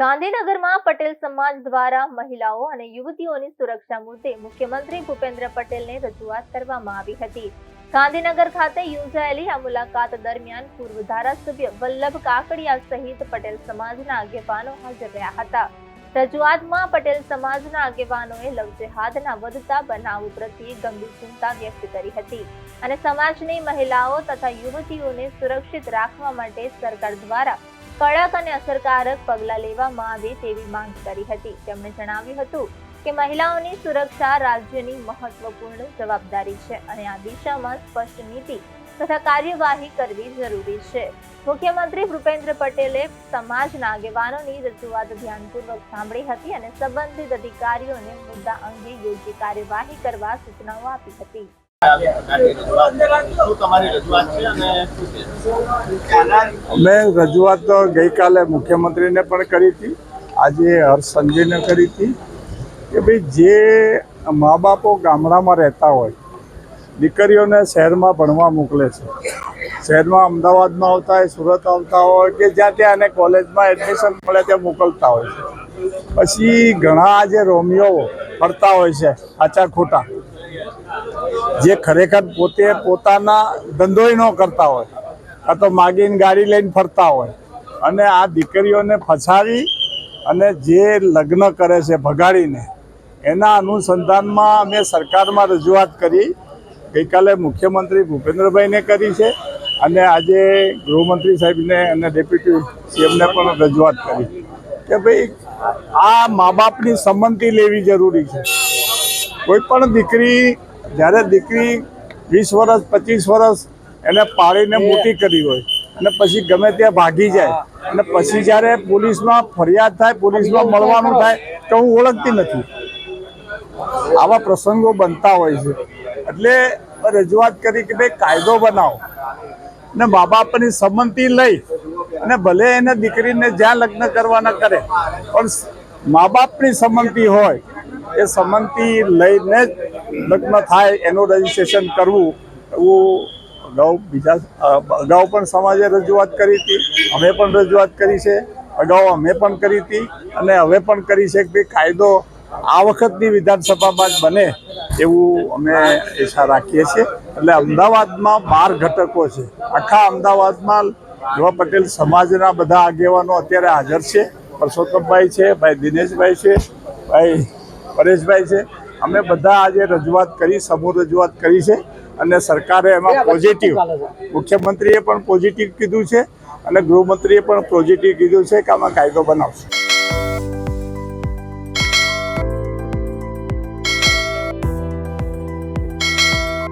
ગાંધીનગરમાં પટેલ સમાજ દ્વારા મહિલાઓ અને યુવતીઓની સુરક્ષા મુદ્દે મુખ્યમંત્રી ભૂપેન્દ્ર પટેલને રજૂઆત કરવામાં આવી હતી। ગાંધીનગર ખાતે યોજાયેલી આ મુલાકાત દરમિયાન પૂર્વ ધારાસભ્ય વલ્લભ કાકડિયા સહિત પટેલ સમાજના આગેવાનો હાજર રહ્યા હતા। રજૂઆતમાં પટેલ સમાજના આગેવાનોએ લવ જેહાદના વધતા બનાવો પ્રત્યે ગંભીર ચિંતા વ્યક્ત કરી હતી અને સમાજની મહિલાઓ તથા યુવતીઓને સુરક્ષિત રાખવા માટે સરકાર દ્વારા કડક અને અસરકારક પગલાં લેવામાં આવે તેવી માંગ કરી હતી। તેમણે જણાવ્યું હતું કે મહિલાઓની સુરક્ષા રાજ્યની મહત્વપૂર્ણ જવાબદારી છે અને આ દિશામાં સ્પષ્ટ નીતિ તથા કાર્યવાહી કરવી જરૂરી છે। મુખ્યમંત્રી ભૂપેન્દ્ર પટેલે સમાજના આગેવાનોની રજૂઆત ધ્યાનપૂર્વક સાંભળી હતી અને સંબંધિત અધિકારીઓને મુદ્દા અંગે યોગ્ય કાર્યવાહી કરવા સૂચનાઓ આપી હતી। અમે રજૂઆત ગઈકાલે મુખ્યમંત્રીને પણ કરી હતી, આજે હર્ષ સંઘવીને કરી હતી કે ભાઈ જે મા બાપો ગામડામાં રહેતા હોય, દીકરીઓને શહેરમાં ભણવા મોકલે છે, શહેરમાં અમદાવાદમાં આવતા હોય, સુરત આવતા હોય કે જ્યાં ત્યાં એને કોલેજમાં એડમિશન મળે ત્યાં મોકલતા હોય છે। પછી ઘણા જે રોમિયો ફરતા હોય છે આચા ખોટા, જે ખરેખર પોતે પોતાના ધંધોય ન કરતા હોય, કાં તો માગીને ગાડી લઈને ફરતા હોય અને આ દીકરીઓને ફસાવી અને જે લગ્ન કરે છે ભગાડીને, એના અનુસંધાનમાં અમે સરકારમાં રજૂઆત કરી। ગઈકાલે મુખ્યમંત્રી ભૂપેન્દ્રભાઈને કરી છે અને આજે ગૃહમંત્રી સાહેબને અને ડેપ્યુટી સીએમને પણ રજૂઆત કરી કે ભાઈ આ મા બાપની સંમતિ લેવી જરૂરી છે। કોઈ પણ દીકરી, જ્યારે દીકરી 20 વર્ષ 25 વર્ષ એને પાળીને મોટી કરી હોય અને પછી ગમે ત્યાં ભાગી જાય અને પછી જ્યારે પોલીસમાં ફરિયાદ થાય, પોલીસમાં મળવાનું થાય તો હું ઓળખતી નથી, આવા પ્રસંગો બનતા હોય છે। એટલે રજૂઆત કરી કે ભાઈ કાયદો બનાવો ને મા બાપની સંમતિ લઈ અને ભલે એને દીકરીને જ્યાં લગ્ન કરવાના કરે પણ મા બાપની સંમતિ હોય, એ સંમતિ લઈને જ લગ્ન થાય એનું રજીસ્ટ્રેશન કરવું। એવું અગાઉ પણ સમાજે રજૂઆત કરી હતી, અમે પણ રજૂઆત કરી છે, અગાઉ અમે પણ કરી હતી અને હવે પણ કરી છે કે ભાઈ કાયદો આ વખતની વિધાનસભામાં જ બને એવું અમે ઈચ્છા રાખીએ છીએ। એટલે અમદાવાદમાં 12 ઘટકો છે, આખા અમદાવાદમાં યુવા પટેલ સમાજના બધા આગેવાનો અત્યારે હાજર છે। પરસોત્તમભાઈ છે, ભાઈ દિનેશભાઈ છે, ભાઈ પરેશભાઈ છે, અમે બધા આજે રજૂઆત કરી, સમૂહ રજૂઆત કરી છે અને સરકારે એમાં પોઝિટિવ, મુખ્યમંત્રીએ પણ પોઝિટિવ કીધું છે અને ગૃહમંત્રીએ પણ પોઝિટિવ કીધું છે કે આમાં કાયદો બનાવશે।